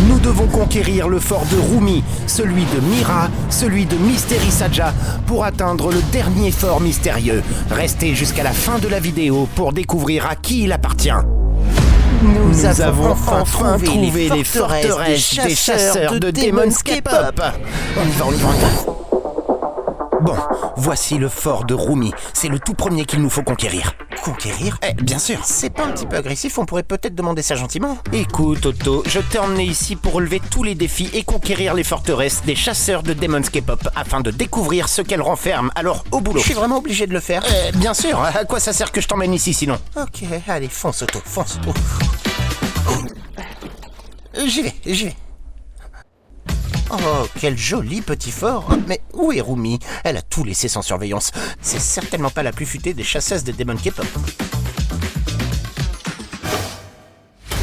Nous devons conquérir le fort de Rumi, celui de Mira, celui de Mystery Saja, pour atteindre le dernier fort mystérieux. Restez jusqu'à la fin de la vidéo pour découvrir à qui il appartient. Nous avons enfin trouvé les forteresses des chasseurs de Demon's K-pop. On y va. Bon, voici le fort de Rumi. C'est le tout premier qu'il nous faut conquérir. Conquérir ? Bien sûr. C'est pas un petit peu agressif, on pourrait peut-être demander ça gentiment. Écoute, Otto, je t'ai emmené ici pour relever tous les défis et conquérir les forteresses des chasseurs de Demon's K-pop afin de découvrir ce qu'elles renferment. Alors, au boulot. Je suis vraiment obligé de le faire ? Bien sûr. À quoi ça sert que je t'emmène ici sinon ? Ok, allez, fonce, Otto, fonce. J'y vais. Oh, quel joli petit fort. Mais où est Rumi ? Elle a tout laissé sans surveillance. C'est certainement pas la plus futée des chasseuses de Demon K-pop.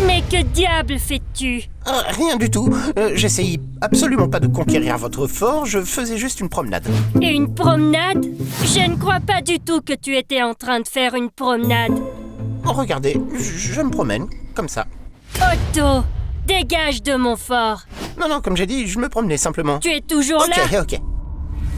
Mais que diable fais-tu ? Rien du tout. J'essaye absolument pas de conquérir votre fort, je faisais juste une promenade. Et une promenade ? Je ne crois pas du tout que tu étais en train de faire une promenade. Oh, regardez, je me promène, comme ça. Otto, dégage de mon fort. Non, comme j'ai dit, je me promenais simplement. Tu es toujours là ? Ok.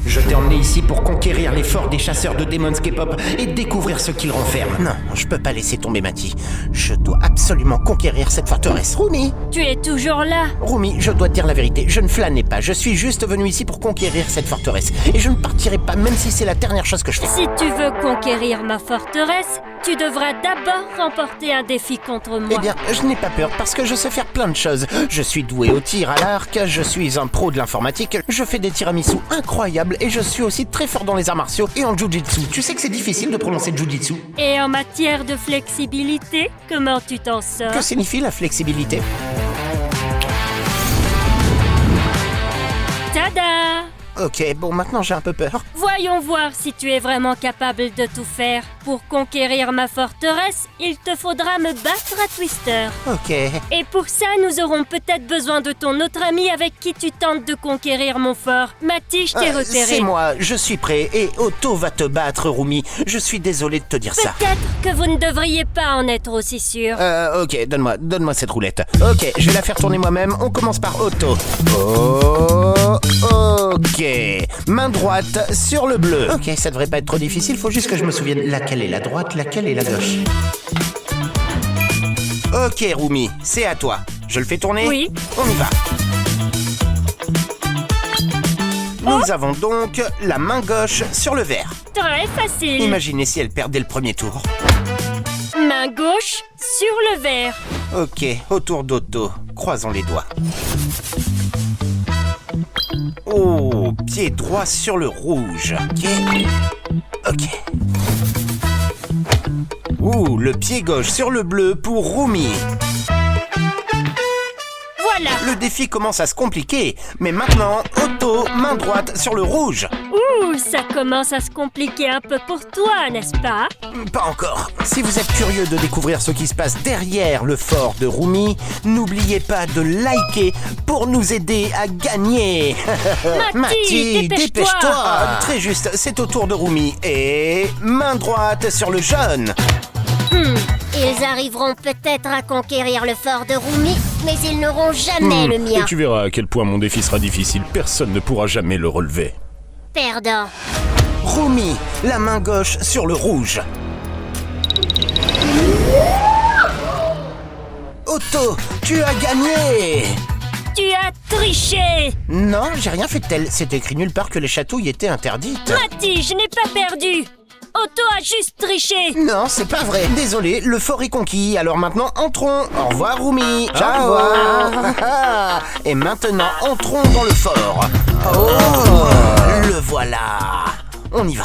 Je t'ai emmené ici pour conquérir les forts des chasseurs de Demon's K-pop et découvrir ce qu'ils renferment. Non, je peux pas laisser tomber Mati. Je dois absolument conquérir cette forteresse. Rumi ! Tu es toujours là ? Rumi, je dois te dire la vérité, je ne flânais pas. Je suis juste venu ici pour conquérir cette forteresse. Et je ne partirai pas, même si c'est la dernière chose que je fais. Si tu veux conquérir ma forteresse, tu devras d'abord remporter un défi contre moi. Eh bien, je n'ai pas peur parce que je sais faire plein de choses. Je suis doué au tir à l'arc, je suis un pro de l'informatique, je fais des tiramisu incroyables et je suis aussi très fort dans les arts martiaux et en jujitsu. Tu sais que c'est difficile de prononcer jujitsu. Et en matière de flexibilité, comment tu t'en sors ? Que signifie la flexibilité ? Tada ! Ok, bon, maintenant j'ai un peu peur. Voyons voir si tu es vraiment capable de tout faire. Pour conquérir ma forteresse, il te faudra me battre à Twister. Ok. Et pour ça, nous aurons peut-être besoin de ton autre ami avec qui tu tentes de conquérir mon fort. Mati, je t'ai repéré. C'est moi, je suis prêt et Otto va te battre, Rumi. Je suis désolé de te dire ça. Peut-être que vous ne devriez pas en être aussi sûr. Ok, donne-moi cette roulette. Ok, je vais la faire tourner moi-même. On commence par Otto. Ok. Main droite sur le bleu. Ok, ça devrait pas être trop difficile, faut juste que je me souvienne laquelle est la droite, laquelle est la gauche. Ok, Rumi, c'est à toi. Je le fais tourner ? Oui. On y va. Nous avons donc la main gauche sur le vert. Très facile. Imaginez si elle perdait le premier tour. Main gauche sur le vert. Ok, autour d'Otto. Croisons les doigts. Oh, pied droit sur le rouge. Ok. Ouh, le pied gauche sur le bleu pour Rumi. Voilà. Le défi commence à se compliquer. Mais maintenant, Otto, main droite sur le rouge. Ouh, ça commence à se compliquer un peu pour toi, n'est-ce pas ? Pas encore. Si vous êtes curieux de découvrir ce qui se passe derrière le fort de Rumi, n'oubliez pas de liker pour nous aider à gagner. Mati, dépêche-toi. Très juste, c'est au tour de Rumi. Et main droite sur le jaune. Ils arriveront peut-être à conquérir le fort de Rumi, mais ils n'auront jamais le mien. Et tu verras à quel point mon défi sera difficile. Personne ne pourra jamais le relever. Perdant. Rumi, la main gauche sur le rouge. Otto, tu as gagné! Tu as triché. Non, j'ai rien fait de tel. C'est écrit nulle part que les chatouilles étaient interdites. Mati, je n'ai pas perdu. Otto a juste triché. Non, c'est pas vrai. Désolé, le fort est conquis. Alors maintenant, entrons. Au revoir, Rumi. Ciao. Au revoir. Et maintenant, entrons dans le fort. Oh, le voilà. On y va.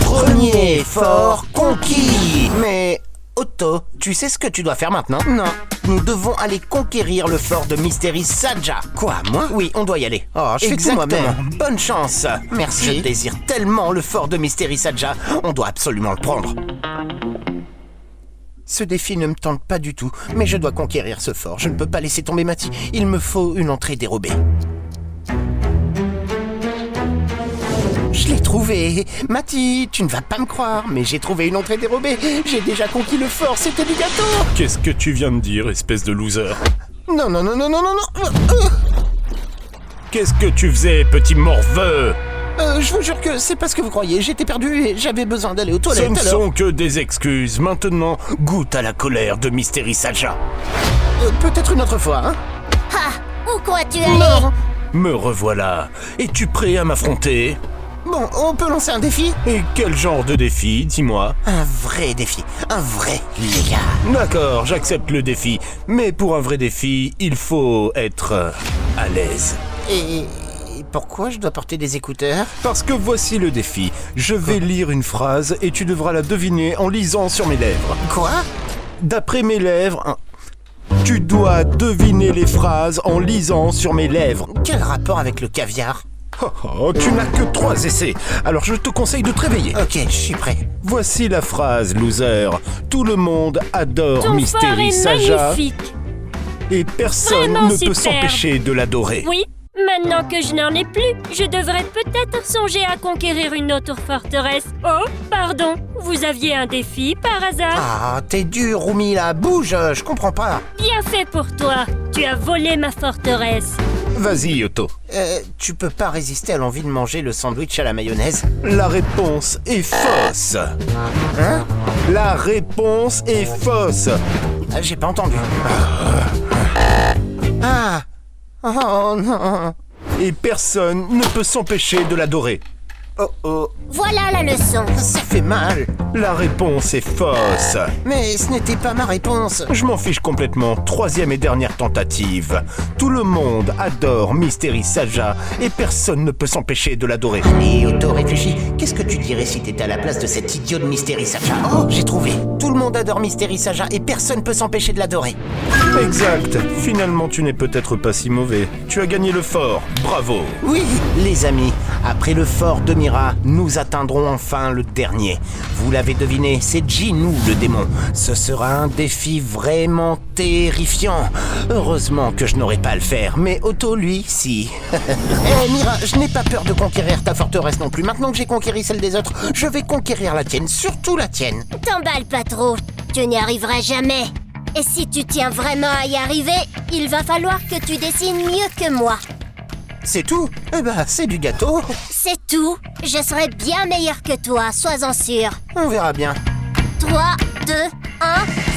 Premier fort conquis. Mais Otto, tu sais ce que tu dois faire maintenant? Non. Nous devons aller conquérir le fort de Mystery Saja. Quoi, moi? Oui, on doit y aller. Oh, je fais tout moi-même. Bonne chance. Merci. Je désire tellement le fort de Mystery Saja. On doit absolument le prendre. Ce défi ne me tente pas du tout, mais je dois conquérir ce fort. Je ne peux pas laisser tomber Mati. Il me faut une entrée dérobée. Je l'ai trouvé. Mati, tu ne vas pas me croire, mais j'ai trouvé une entrée dérobée. J'ai déjà conquis le fort, c'était du gâteau. Qu'est-ce que tu viens de dire, espèce de loser? Non, non, non, non, non, non, non. Qu'est-ce que tu faisais, petit morveux? Je vous jure que c'est pas ce que vous croyez. J'étais perdu et j'avais besoin d'aller aux Ce toilettes. ne alors... sont que des excuses. Maintenant, goûte à la colère de Mystery Saja. Peut-être une autre fois, hein. Ah, où crois-tu aller? Non. Me revoilà. Es-tu prêt à m'affronter? Bon, on peut lancer un défi? Et quel genre de défi, dis-moi? Un vrai défi. Un vrai, les gars. D'accord, j'accepte le défi. Mais pour un vrai défi, il faut être à l'aise. Et pourquoi je dois porter des écouteurs? Parce que voici le défi. Je vais lire une phrase et tu devras la deviner en lisant sur mes lèvres. Quoi? D'après mes lèvres, tu dois deviner les phrases en lisant sur mes lèvres. Quel rapport avec le caviar? Oh, tu n'as que 3 essais, alors je te conseille de te réveiller. Ok, je suis prêt. Voici la phrase, loser. Tout le monde adore Ton phare Mystery est Saja magnifique. et personne Vraiment ne peut superbe. s'empêcher de l'adorer. Oui, maintenant que je n'en ai plus, je devrais peut-être songer à conquérir une autre forteresse. Oh, pardon, vous aviez un défi par hasard? Ah, t'es dur, Rumi, là. Bouge, je comprends pas. Bien fait pour toi, tu as volé ma forteresse. Vas-y, Otto. Tu peux pas résister à l'envie de manger le sandwich à la mayonnaise? La réponse est fausse. Hein? La réponse est fausse. J'ai pas entendu. Ah. Oh non. Et personne ne peut s'empêcher de l'adorer. Oh oh. Voilà la leçon. Ça fait mal. La réponse est fausse. Mais ce n'était pas ma réponse. Je m'en fiche complètement. 3e et dernière tentative. Tout le monde adore Mystery Saja et personne ne peut s'empêcher de l'adorer. Allez, Otto, réfléchis. Qu'est-ce que tu dirais si t'étais à la place de cet idiot de Mystery Saja? Oh, j'ai trouvé. Tout le monde adore Mystery Saja et personne peut s'empêcher de l'adorer. Exact. Finalement, tu n'es peut-être pas si mauvais. Tu as gagné le fort. Bravo. Oui, les amis, après le fort de Mira, nous atteindrons enfin le dernier. Vous l'avez deviné, c'est Jinoo le démon. Ce sera un défi vraiment terrifiant. Heureusement que je n'aurai pas à le faire, mais Otto, lui, si. Mira, je n'ai pas peur de conquérir ta forteresse non plus. Maintenant que j'ai conquéri celle des autres, je vais conquérir la tienne, surtout la tienne. T'emballe pas trop, tu n'y arriveras jamais. Et si tu tiens vraiment à y arriver, il va falloir que tu dessines mieux que moi. C'est tout? Eh ben, c'est du gâteau. C'est tout. Je serai bien meilleur que toi, sois-en sûr. On verra bien. 3, 2, 1,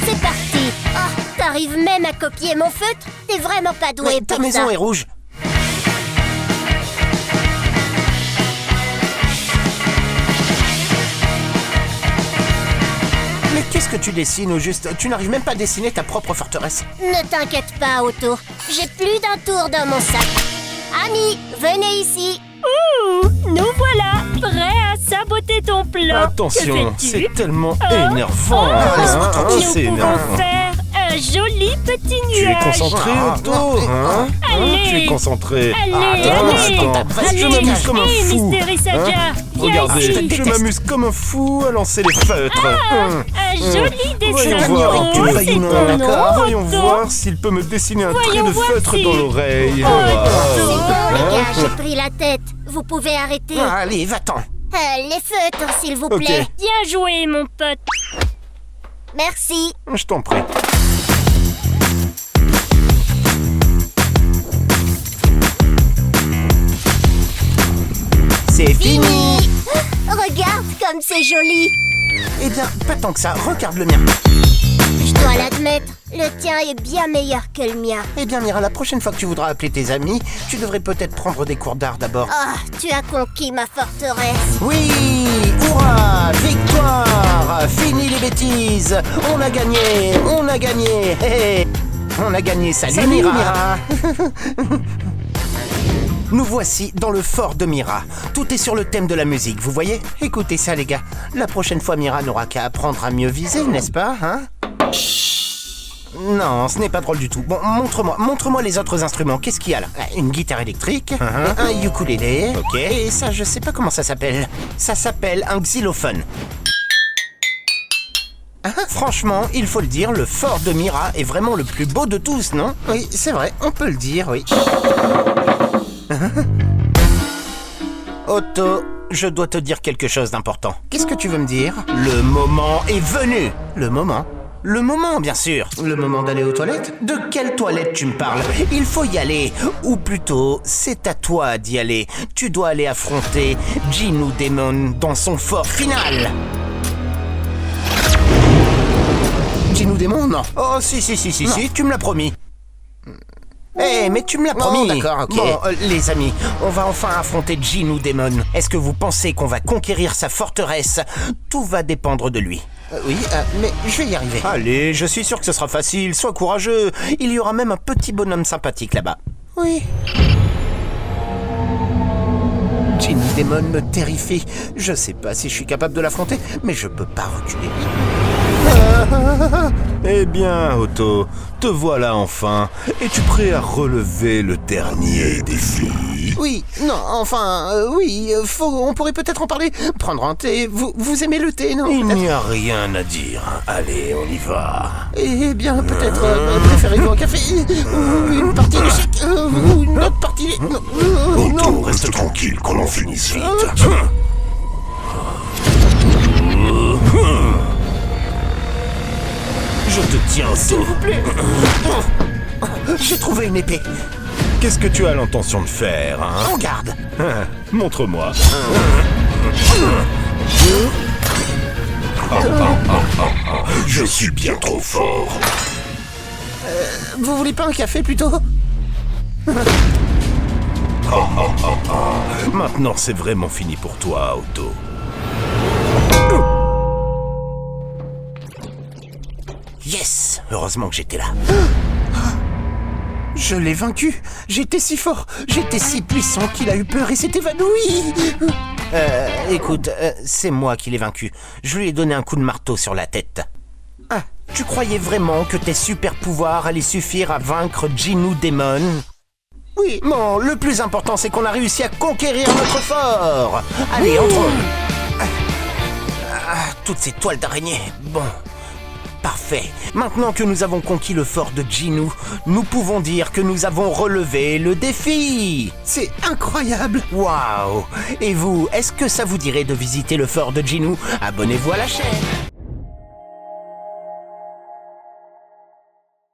c'est parti. Oh, t'arrives même à copier mon feutre? T'es vraiment pas doué Mais pour ta ça. maison est rouge. Mais qu'est-ce que tu dessines au juste? Tu n'arrives même pas à dessiner ta propre forteresse. Ne t'inquiète pas, Otto. J'ai plus d'un tour dans mon sac. Amis, venez ici. Ouh, nous voilà, prêts à saboter ton plan. Attention, Que c'est fais-tu? tellement Oh, énervant. oh, laisse-moi tranquille. Nous C'est pouvons énervant. faire un joli petit Tu es nuage. concentré, Otto, hein? Allez. Tu es concentré. Allez, Attends, allez, attends, allez, je m'amuse comme un hé, fou. Mystery Saja, Hein? viens Regardez, ici. je te je déteste. m'amuse comme un fou à lancer les feutres. Un joli dessin. Voyons voir, Oh, tu c'est vas y ton voir. nom, Voyons Otto. voir s'il peut me dessiner un trait Voyons de voir feutre si- dans l'oreille. Oh, C'est Otto. bon, les gars, j'ai pris la tête. Vous pouvez arrêter. Allez, va-t'en. Les feutres, s'il vous Ok. plaît. Bien joué, mon pote. Merci. Je t'en prie. C'est fini. Regarde comme c'est joli. Eh bien, pas tant que ça. Regarde le mien. Je dois l'admettre, le tien est bien meilleur que le mien. Eh bien, Mira, la prochaine fois que tu voudras appeler tes amis, tu devrais peut-être prendre des cours d'art d'abord. Ah, tu as conquis ma forteresse. Oui, hurrah, victoire, fini les bêtises, on a gagné, on a gagné, hé, hé. On a gagné, salut, Mira. Nous voici dans le fort de Mira. Tout est sur le thème de la musique, vous voyez? Écoutez ça, les gars. La prochaine fois, Mira n'aura qu'à apprendre à mieux viser, n'est-ce pas, hein? Non, ce n'est pas drôle du tout. Bon, montre-moi les autres instruments. Qu'est-ce qu'il y a là? Une guitare électrique, un ukulélé, ok. Et ça, je sais pas comment ça s'appelle. Ça s'appelle un xylophone. Franchement, il faut le dire, le fort de Mira est vraiment le plus beau de tous, non? Oui, c'est vrai, on peut le dire, oui. Otto, je dois te dire quelque chose d'important. Qu'est-ce que tu veux me dire? Le moment est venu. Le moment? Le moment, bien sûr. Le moment d'aller aux toilettes? De quelle toilette tu me parles? Il faut y aller. Ou plutôt, c'est à toi d'y aller. Tu dois aller affronter Ginu Demon dans son fort final. Ginu Demon? Non. Oh, si, tu me l'as promis. Mais tu me l'as promis. D'accord, ok. Bon, les amis, on va enfin affronter Ginu Demon. Est-ce que vous pensez qu'on va conquérir sa forteresse? Tout va dépendre de lui. Oui, mais je vais y arriver. Allez, je suis sûr que ce sera facile, sois courageux. Il y aura même un petit bonhomme sympathique là-bas. Oui. Ginu Demon me terrifie. Je sais pas si je suis capable de l'affronter, mais je peux pas reculer. Eh bien, Otto, te voilà enfin. Es-tu prêt à relever le dernier défi? Oui, non, enfin, oui, on pourrait peut-être en parler. Prendre un thé, vous aimez le thé, non? Il peut-être n'y a rien à dire. Allez, on y va. Eh bien, peut-être préférez-vous un café ou une partie d'échecs ou une autre partie... Otto, reste tranquille qu'on en finisse vite. Je te tiens, Otto. S'il vous plaît. J'ai trouvé une épée. Qu'est-ce que tu as l'intention de faire, hein? Regarde. Montre-moi. Je suis bien trop fort. Vous voulez pas un café, plutôt? Maintenant, c'est vraiment fini pour toi, Otto. Yes. Heureusement que j'étais là. Je l'ai vaincu. J'étais si fort, j'étais si puissant qu'il a eu peur et s'est évanoui. Écoute, c'est moi qui l'ai vaincu. Je lui ai donné un coup de marteau sur la tête. Ah, tu croyais vraiment que tes super pouvoirs allaient suffire à vaincre Ginu Demon? Oui, bon, le plus important, c'est qu'on a réussi à conquérir notre fort. Allez, entrons. Toutes ces toiles d'araignée. Bon. Parfait. Maintenant que nous avons conquis le fort de Ginu, nous pouvons dire que nous avons relevé le défi. C'est incroyable. Waouh! Et vous, est-ce que ça vous dirait de visiter le fort de Ginu? Abonnez-vous à la chaîne.